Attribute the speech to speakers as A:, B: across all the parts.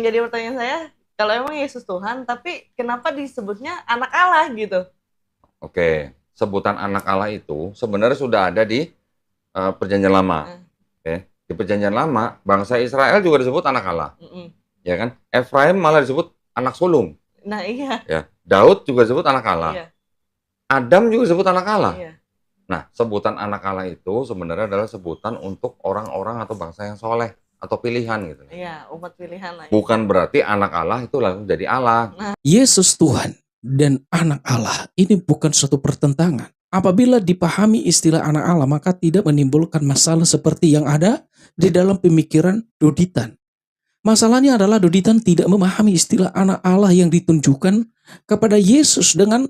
A: jadi pertanyaan saya, kalau emang Yesus Tuhan, tapi kenapa disebutnya anak Allah gitu?
B: Oke, sebutan anak Allah itu sebenarnya sudah ada di Perjanjian Lama.
A: Nah,
B: Oke, di Perjanjian Lama bangsa Israel juga disebut anak Allah,
A: mm-mm.
B: ya kan? Efraim malah disebut anak sulung,
A: Nah iya,
B: ya. Daud juga disebut anak Allah.
A: iya,
B: Adam juga disebut anak Allah.
A: iya,
B: Nah, sebutan anak Allah itu sebenarnya adalah sebutan untuk orang-orang atau bangsa yang soleh atau pilihan gitu.
A: iya, umat pilihan lah.
B: Bukan berarti anak Allah itu langsung jadi Allah.
C: Yesus Tuhan dan anak Allah ini bukan suatu pertentangan. Apabila dipahami istilah anak Allah, maka tidak menimbulkan masalah seperti yang ada di dalam pemikiran Doditan. Masalahnya adalah Doditan tidak memahami istilah anak Allah yang ditunjukkan kepada Yesus dengan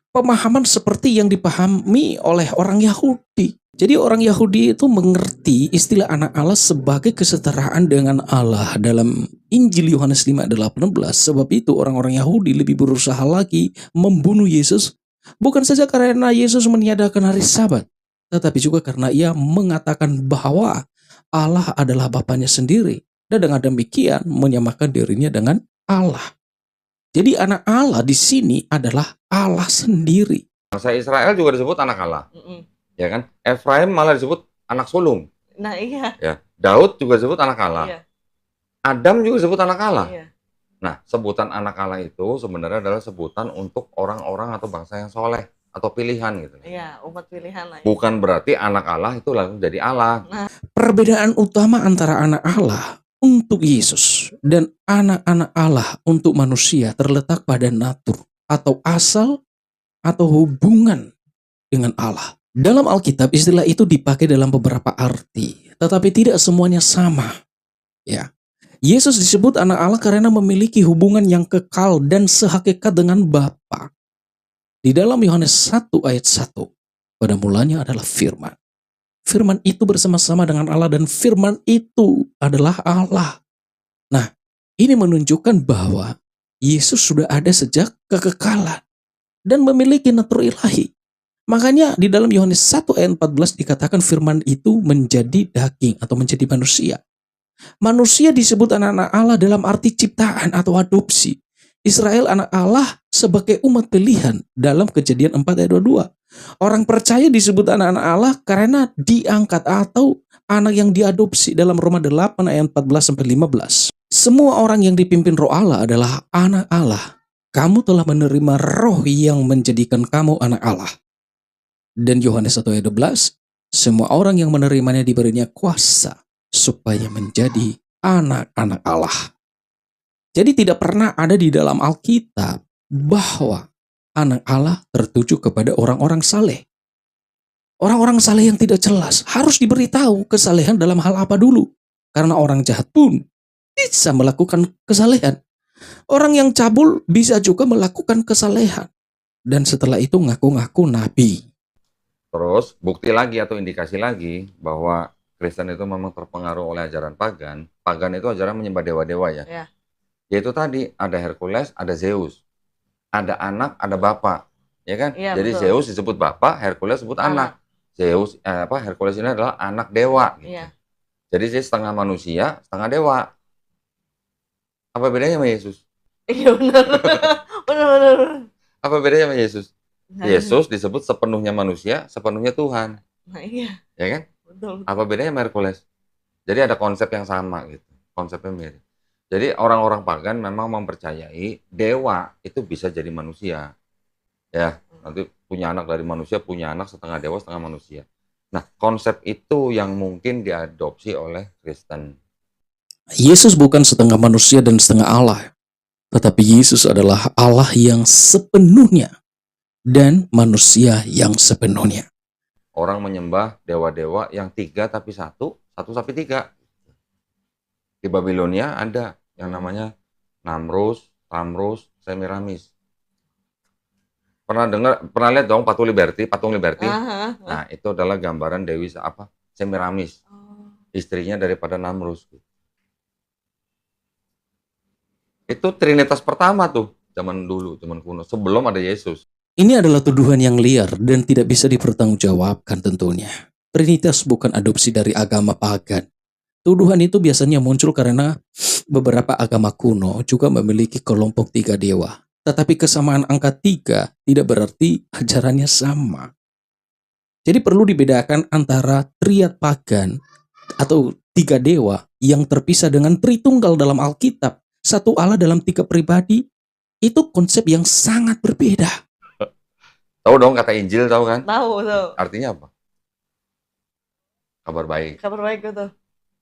C: pemahaman seperti yang dipahami oleh orang Yahudi. Jadi orang Yahudi itu mengerti istilah anak Allah sebagai kesetaraan dengan Allah dalam Injil Yohanes 5:18. Sebab itu orang-orang Yahudi lebih berusaha lagi membunuh Yesus, bukan saja karena Yesus meniadakan hari Sabat, tetapi juga karena ia mengatakan bahwa Allah adalah Bapanya sendiri, dan dengan demikian menyamakan dirinya dengan Allah. Jadi anak Allah di sini adalah Allah sendiri.
B: Bangsa Israel juga disebut anak Allah,
A: Mm-mm.
B: ya kan? Efraim malah disebut anak sulung,
A: Nah iya,
B: ya. Daud juga disebut anak Allah.
A: iya,
B: Adam juga disebut anak Allah.
A: iya,
B: Nah, sebutan anak Allah itu sebenarnya adalah sebutan untuk orang-orang atau bangsa yang soleh atau pilihan gitu.
A: iya, umat pilihan lah.
B: Bukan berarti anak Allah itu langsung jadi Allah.
C: Perbedaan utama antara anak Allah untuk Yesus dan anak-anak Allah untuk manusia terletak pada natur atau asal atau hubungan dengan Allah. Dalam Alkitab istilah itu dipakai dalam beberapa arti, tetapi tidak semuanya sama. Ya. Yesus disebut anak Allah karena memiliki hubungan yang kekal dan sehakikat dengan Bapa. Di dalam Yohanes 1 ayat 1, pada mulanya adalah firman. Firman itu bersama-sama dengan Allah dan firman itu adalah Allah. Nah, ini menunjukkan bahwa Yesus sudah ada sejak kekekalan dan memiliki natur ilahi. Makanya di dalam Yohanes 1 ayat 14 dikatakan firman itu menjadi daging atau menjadi manusia. Manusia disebut anak-anak Allah dalam arti ciptaan atau adopsi. Israel anak Allah sebagai umat pilihan dalam Kejadian 4 ayat 22. Orang percaya disebut anak-anak Allah karena diangkat atau anak yang diadopsi dalam Roma 8 ayat 14-15. Semua orang yang dipimpin Roh Allah adalah anak Allah. Kamu telah menerima roh yang menjadikan kamu anak Allah. Dan Yohanes 1 ayat 12, semua orang yang menerimanya diberinya kuasa supaya menjadi anak-anak Allah. Jadi tidak pernah ada di dalam Alkitab bahwa anak Allah tertuju kepada orang-orang saleh. Orang-orang saleh yang tidak jelas harus diberitahu kesalehan dalam hal apa dulu. Karena orang jahat pun bisa melakukan kesalehan. Orang yang cabul bisa juga melakukan kesalehan. Dan setelah itu ngaku-ngaku nabi.
B: Terus bukti lagi atau indikasi lagi bahwa Kristen itu memang terpengaruh oleh ajaran pagan. Pagan itu ajaran menyembah dewa-dewa ya.
A: Iya.
B: Yaitu tadi ada Hercules, ada Zeus. Ada anak, ada bapak. Ya kan?
A: Iya,
B: Jadi
A: betul.
B: Zeus disebut bapak, Hercules disebut anak. Zeus Hercules ini adalah anak dewa gitu.
A: Iya.
B: Jadi dia setengah manusia, setengah dewa. Apa bedanya sama Yesus?
A: Iya benar. Benar.
B: Apa bedanya sama Yesus?
A: Nah,
B: Yesus disebut sepenuhnya manusia, sepenuhnya Tuhan.
A: Nah iya,
B: Ya kan?
A: betul.
B: Apa bedanya sama Hercules? Jadi ada konsep yang sama gitu. Konsepnya mirip. Jadi orang-orang pagan memang mempercayai dewa itu bisa jadi manusia. Ya, nanti punya anak dari manusia, punya anak setengah dewa, setengah manusia. Nah, konsep itu yang mungkin diadopsi oleh Kristen.
C: Yesus bukan setengah manusia dan setengah Allah. Tetapi Yesus adalah Allah yang sepenuhnya dan manusia yang sepenuhnya.
B: Orang menyembah dewa-dewa yang tiga tapi satu tapi tiga. Di Babilonia ada yang namanya Namrus, Tamrus, Semiramis. Pernah lihat dong patung Liberty?
A: Aha.
B: Nah, itu adalah gambaran Dewi Semiramis,
A: Oh.
B: istrinya daripada Namrus. Itu Trinitas pertama tuh, zaman dulu, zaman kuno, sebelum ada Yesus.
C: Ini adalah tuduhan yang liar dan tidak bisa dipertanggungjawabkan tentunya. Trinitas bukan adopsi dari agama pagan. Tuduhan itu biasanya muncul karena beberapa agama kuno juga memiliki kelompok 3 dewa. Tetapi kesamaan angka 3 tidak berarti ajarannya sama. Jadi perlu dibedakan antara triad pagan atau 3 dewa yang terpisah dengan Tritunggal dalam Alkitab. Satu Allah dalam 3 pribadi, itu konsep yang sangat berbeda.
B: Tahu dong kata Injil, tahu kan?
A: Tahu tuh.
B: Artinya apa? Kabar baik.
A: Kabar baik tuh.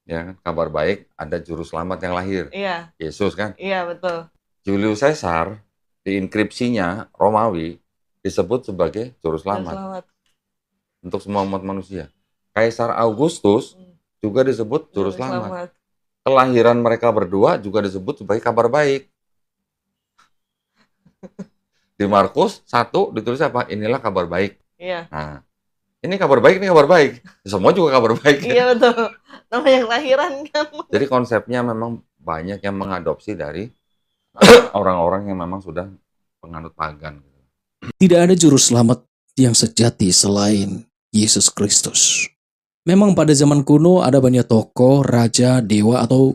B: Ya kan? Kabar baik, ada juru selamat yang lahir.
A: Iya.
B: Yesus kan?
A: Iya, betul.
B: Julius Caesar di inskripsinya Romawi disebut sebagai juru selamat
A: Selamat.
B: untuk semua umat manusia. Kaisar Augustus juga disebut juru selamat.
A: Selamat.
B: Kelahiran mereka berdua juga disebut sebagai kabar baik. Di Markus 1 ditulis apa? Inilah kabar baik.
A: Iya.
B: Nah, ini kabar baik, ini kabar baik. Semua juga kabar baik.
A: Iya, betul. Nama yang lahiran kan.
B: Jadi konsepnya memang banyak yang mengadopsi dari orang-orang yang memang sudah penganut pagan.
C: Tidak ada juru selamat yang sejati selain Yesus Kristus. Memang pada zaman kuno ada banyak tokoh, raja, dewa, atau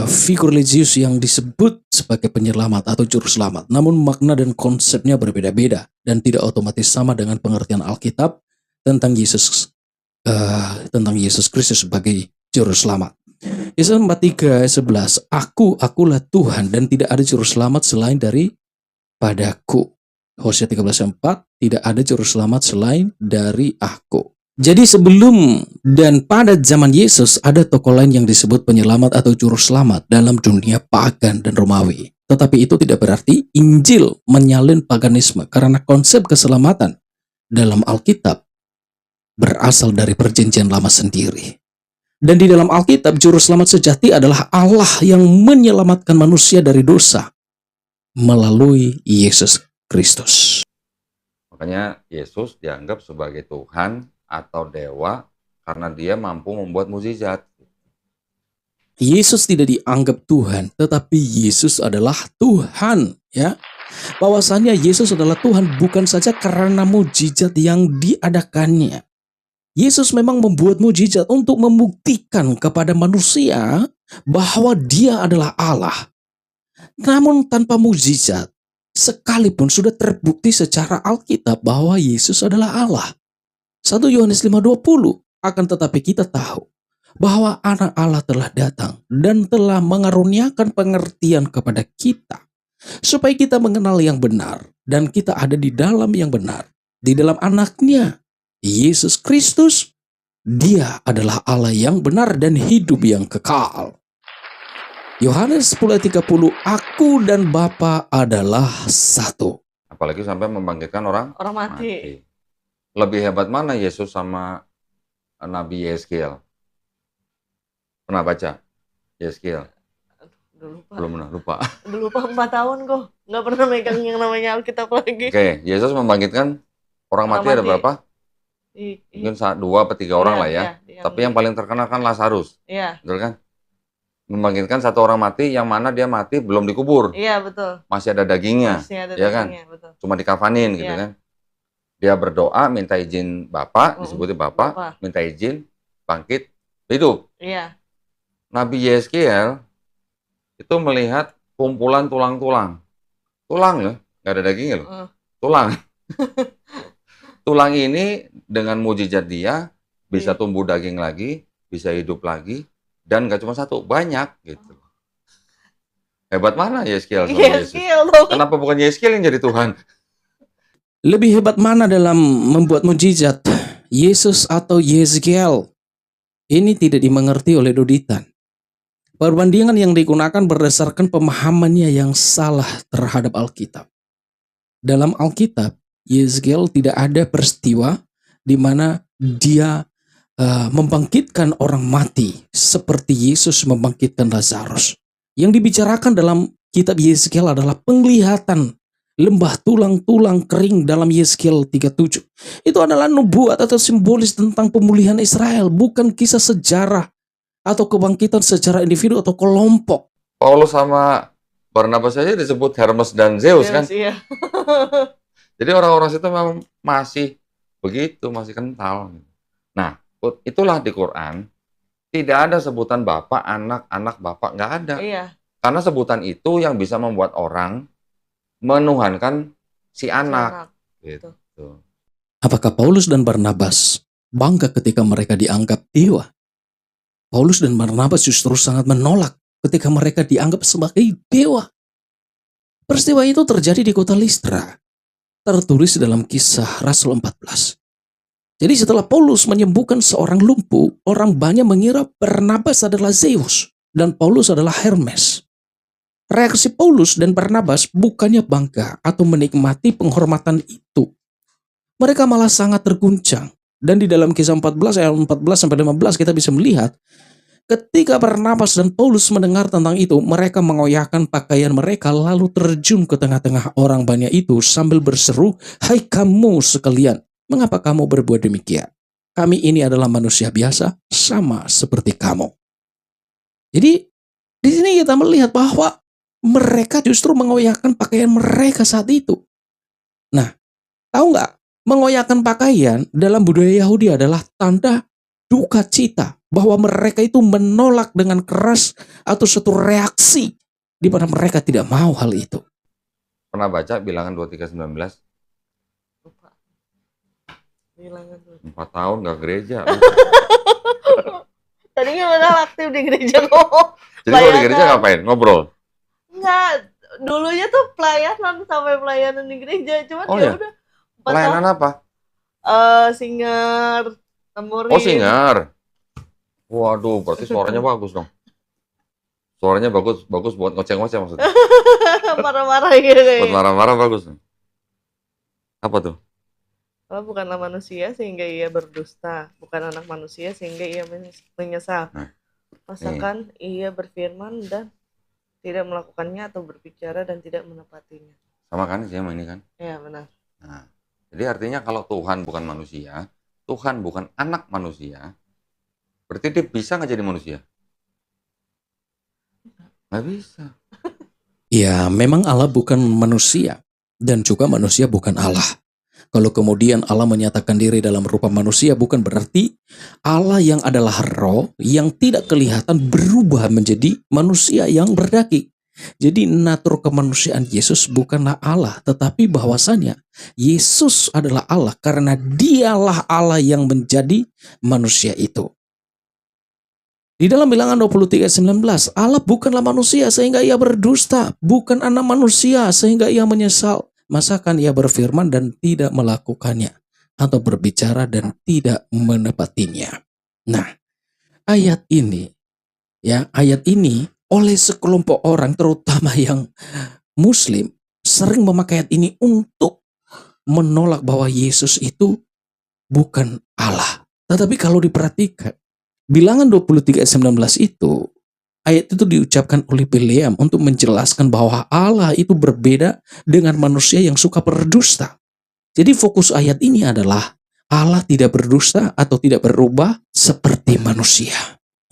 C: figur religius yang disebut sebagai penyelamat atau juru selamat. Namun makna dan konsepnya berbeda-beda dan tidak otomatis sama dengan pengertian Alkitab tentang Yesus Kristus sebagai juru selamat. Yesaya 43 ayat 11, Akulah Tuhan dan tidak ada juru selamat selain daripadaku. Hosea 13:4, tidak ada juru selamat selain dari aku. Jadi sebelum dan pada zaman Yesus ada tokoh lain yang disebut penyelamat atau juru selamat dalam dunia pagan dan Romawi. Tetapi itu tidak berarti Injil menyalin paganisme karena konsep keselamatan dalam Alkitab berasal dari perjanjian lama sendiri. Dan di dalam Alkitab juru selamat sejati adalah Allah yang menyelamatkan manusia dari dosa melalui Yesus Kristus.
B: Makanya Yesus dianggap sebagai Tuhan atau dewa karena dia mampu membuat mukjizat.
C: Yesus tidak dianggap Tuhan, tetapi Yesus adalah Tuhan, ya. Bahwasannya Yesus adalah Tuhan bukan saja karena mukjizat yang diadakannya. Yesus memang membuat mukjizat untuk membuktikan kepada manusia bahwa Dia adalah Allah. Namun tanpa mukjizat, sekalipun sudah terbukti secara Alkitab bahwa Yesus adalah Allah. 1 Yohanes 5:20, akan tetapi kita tahu bahwa anak Allah telah datang dan telah mengaruniakan pengertian kepada kita, supaya kita mengenal yang benar dan kita ada di dalam yang benar, di dalam anaknya, Yesus Kristus. Dia adalah Allah yang benar dan hidup yang kekal. Yohanes 10:30, Aku dan Bapa adalah satu.
B: Apalagi sampai membangkitkan orang
A: mati.
B: Lebih hebat mana Yesus sama Nabi Yeskiel? Pernah baca Yeskiel? Belum pernah, lupa.
A: Udah lupa 4 tahun kok. Nggak pernah megang yang namanya Alkitab lagi.
B: Oke, Yesus membangkitkan orang mati ada berapa? Mungkin 2 atau 3 orang lah ya. Tapi yang paling terkenal kan Lazarus.
A: Iya.
B: Betul kan? Membangkitkan 1 orang mati yang mana dia mati belum dikubur.
A: Iya, betul.
B: Masih ada dagingnya.
A: Ya
B: kan?
A: Betul.
B: Cuma dikafanin gitu kan. Dia berdoa, minta izin Bapa, disebutnya Bapa, minta izin, bangkit, hidup.
A: Iya.
B: Nabi Yeskiel itu melihat kumpulan tulang-tulang. Tulang ya, nggak ada dagingnya loh. Tulang. Tulang ini dengan mukjizat dia bisa tumbuh daging lagi, bisa hidup lagi, dan nggak cuma 1, banyak gitu. Hebat mana Yeskiel sama Yesus? Kenapa bukan Yeskiel yang jadi Tuhan?
C: Lebih hebat mana dalam membuat mukjizat, Yesus atau Yeskiel? Ini tidak dimengerti oleh Doditan. Perbandingan yang digunakan berdasarkan pemahamannya yang salah terhadap Alkitab. Dalam Alkitab, Yeskiel tidak ada peristiwa di mana dia membangkitkan orang mati seperti Yesus membangkitkan Lazarus. Yang dibicarakan dalam kitab Yeskiel adalah penglihatan lembah tulang-tulang kering dalam Yeskiel 37. Itu adalah nubuat atau simbolis tentang pemulihan Israel, bukan kisah sejarah atau kebangkitan secara individu atau kelompok.
B: Paulus sama Barnabas saja disebut Hermes dan Zeus kan?
A: Iya.
B: Jadi orang-orang situ memang masih begitu, masih kental. Nah, itulah di Quran Tidak ada sebutan bapak, anak bapak, nggak ada.
A: Iya,
B: Karena sebutan itu yang bisa membuat orang menuhankan si
A: si
B: anak.
A: anak.
B: Gitu.
C: Apakah Paulus dan Barnabas bangga ketika mereka dianggap dewa? Paulus dan Barnabas justru sangat menolak ketika mereka dianggap sebagai dewa. Peristiwa itu terjadi di kota Listra, tertulis dalam Kisah Rasul 14. Jadi setelah Paulus menyembuhkan seorang lumpuh, orang banyak mengira Barnabas adalah Zeus dan Paulus adalah Hermes. Reaksi Paulus dan Barnabas bukannya bangga atau menikmati penghormatan itu. Mereka malah sangat terguncang. Dan di dalam Kisah 14 ayat 14-15 kita bisa melihat ketika Barnabas dan Paulus mendengar tentang itu, mereka mengoyakkan pakaian mereka lalu terjun ke tengah-tengah orang banyak itu sambil berseru, "Hai kamu sekalian, mengapa kamu berbuat demikian? Kami ini adalah manusia biasa, sama seperti kamu." Jadi di sini kita melihat bahwa mereka justru mengoyakkan pakaian mereka saat itu. Nah, tahu nggak? Mengoyakkan pakaian dalam budaya Yahudi adalah tanda duka cita bahwa mereka itu menolak dengan keras atau suatu reaksi di mana mereka tidak mau hal itu.
B: Pernah baca Bilangan 23:19?
A: Lupa. Bilangan dulu.
B: 4 tahun nggak gereja.
A: Tadinya padahal aktif di gereja kok.
B: Jadi kalau di
A: Pelayanan.
B: gereja ngapain? Ngobrol?
A: Enggak, dulunya tuh pelayanan sampai pelayanan di gereja, cuman
B: Oh
A: ya
B: ya?
A: udah.
B: Pelayanan apa?
A: Singer, temuri.
B: Oh, singer. Waduh, berarti suaranya bagus dong. Suaranya bagus buat ngoceh-ngoceh maksudnya.
A: Marah-marah gitu
B: Buat
A: kayaknya.
B: marah-marah bagus. Apa tuh?
A: Kalau bukanlah manusia sehingga ia berdusta, bukan anak manusia sehingga ia menyesal.
B: Nah,
A: Masakan ia berfirman dan tidak melakukannya atau berbicara dan tidak menepatinya.
B: Sama kan sih sama ini kan?
A: Ya benar.
B: Nah, jadi artinya kalau Tuhan bukan manusia, Tuhan bukan anak manusia, berarti dia bisa nggak jadi manusia? Nggak bisa.
C: Ya, memang Allah bukan manusia dan juga manusia bukan Allah. Kalau kemudian Allah menyatakan diri dalam rupa manusia bukan berarti Allah yang adalah roh yang tidak kelihatan berubah menjadi manusia yang berdaging. Jadi natur kemanusiaan Yesus bukanlah Allah, tetapi bahwasanya Yesus adalah Allah karena dialah Allah yang menjadi manusia itu. Di dalam Bilangan 23:19, Allah bukanlah manusia sehingga ia berdusta, bukan anak manusia sehingga ia menyesal. Masakan ia berfirman dan tidak melakukannya, atau berbicara dan tidak menepatinya. Nah, ayat ini oleh sekelompok orang terutama yang Muslim sering memakai ayat ini untuk menolak bahwa Yesus itu bukan Allah. Tetapi kalau diperhatikan, Bilangan 23:19 itu, ayat itu diucapkan oleh Bileam untuk menjelaskan bahwa Allah itu berbeda dengan manusia yang suka berdusta. Jadi fokus ayat ini adalah Allah tidak berdusta atau tidak berubah seperti manusia.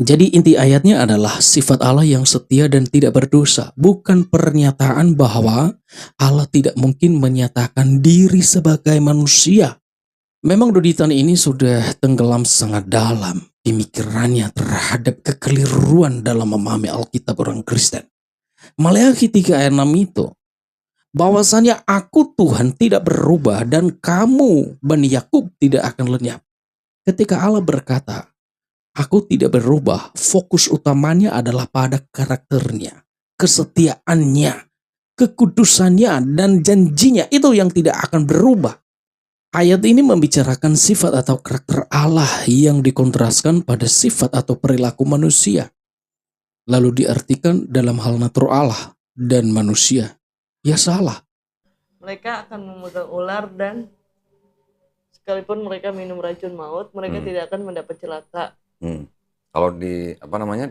C: Jadi inti ayatnya adalah sifat Allah yang setia dan tidak berdosa, bukan pernyataan bahwa Allah tidak mungkin menyatakan diri sebagai manusia. Memang Doditan ini sudah tenggelam sangat dalam pemikirannya terhadap kekeliruan dalam memahami Alkitab orang Kristen. Maleakhi 3 ayat 6 itu, bahwasanya aku Tuhan tidak berubah dan kamu Bani Yakub tidak akan lenyap. Ketika Allah berkata, aku tidak berubah, fokus utamanya adalah pada karakternya, kesetiaannya, kekudusannya, dan janjinya itu yang tidak akan berubah. Ayat ini membicarakan sifat atau karakter Allah yang dikontraskan pada sifat atau perilaku manusia. Lalu diartikan dalam hal natur Allah dan manusia. Ya salah.
A: Mereka akan memegang ular dan sekalipun mereka minum racun maut, mereka tidak akan mendapat celaka.
B: Kalau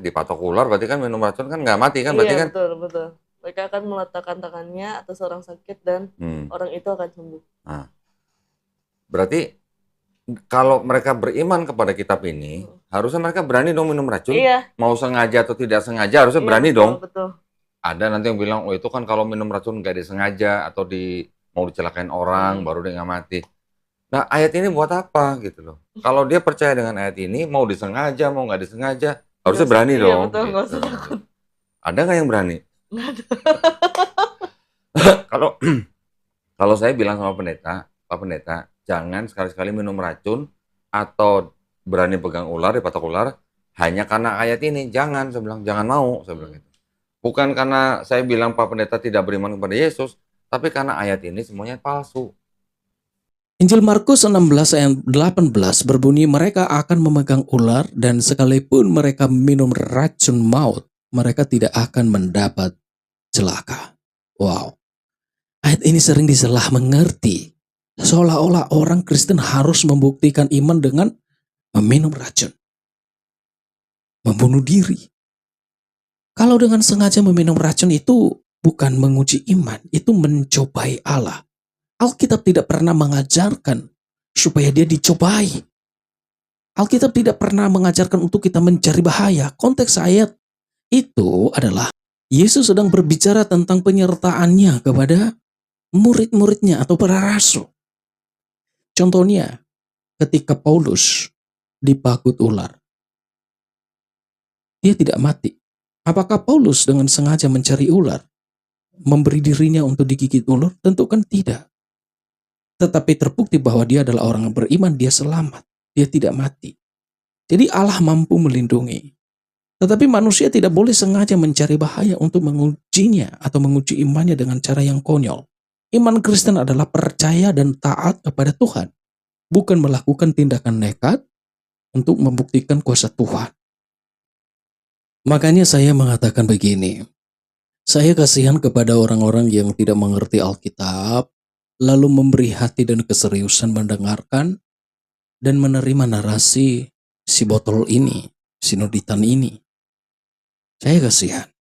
B: dipatok ular berarti kan minum racun kan nggak mati kan? Berarti
A: Iya,
B: kan?
A: betul. Mereka akan meletakkan tangannya atas orang sakit dan orang itu akan sembuh.
B: Nah, berarti kalau mereka beriman kepada kitab ini, harusnya mereka berani dong minum racun.
A: Iya.
B: Mau sengaja atau tidak sengaja harusnya berani
A: betul,
B: dong.
A: Betul.
B: Ada nanti yang bilang, oh itu kan kalau minum racun nggak disengaja atau mau dicelakain orang baru dia nggak mati. Nah, ayat ini buat apa gitu loh. Kalau dia percaya dengan ayat ini, mau disengaja, mau nggak disengaja, harusnya berani
A: Iya
B: dong.
A: betul, nggak
B: Gitu.
A: usah takut.
B: Ada nggak yang berani?
A: Nggak ada.
B: Kalau kalau saya bilang sama pendeta, Pak Pendeta, jangan sekali-sekali minum racun atau berani pegang ular, dipatok ular, hanya karena ayat ini. Jangan, saya bilang, jangan mau, saya bilang gitu. Bukan karena saya bilang Pak Pendeta tidak beriman kepada Yesus, tapi karena ayat ini semuanya palsu.
C: Injil Markus 16 ayat 18 berbunyi, mereka akan memegang ular dan sekalipun mereka minum racun maut, mereka tidak akan mendapat celaka. Wow. Ayat ini sering disalah mengerti. Seolah-olah orang Kristen harus membuktikan iman dengan meminum racun. Membunuh diri. Kalau dengan sengaja meminum racun itu bukan menguji iman, itu mencobai Allah. Alkitab tidak pernah mengajarkan supaya dia dicobai. Alkitab tidak pernah mengajarkan untuk kita mencari bahaya. Konteks ayat itu adalah Yesus sedang berbicara tentang penyertaannya kepada murid-muridnya atau para rasul. Contohnya, ketika Paulus dipakut ular, dia tidak mati. Apakah Paulus dengan sengaja mencari ular, memberi dirinya untuk digigit ular? Tentu kan tidak. Tetapi terbukti bahwa dia adalah orang yang beriman, dia selamat, dia tidak mati. Jadi Allah mampu melindungi. Tetapi manusia tidak boleh sengaja mencari bahaya untuk mengujinya atau menguji imannya dengan cara yang konyol. Iman Kristen adalah percaya dan taat kepada Tuhan, bukan melakukan tindakan nekat untuk membuktikan kuasa Tuhan. Makanya saya mengatakan begini, saya kasihan kepada orang-orang yang tidak mengerti Alkitab, lalu memberi hati dan keseriusan mendengarkan dan menerima narasi si botol ini, si nuditan ini. Saya kasihan.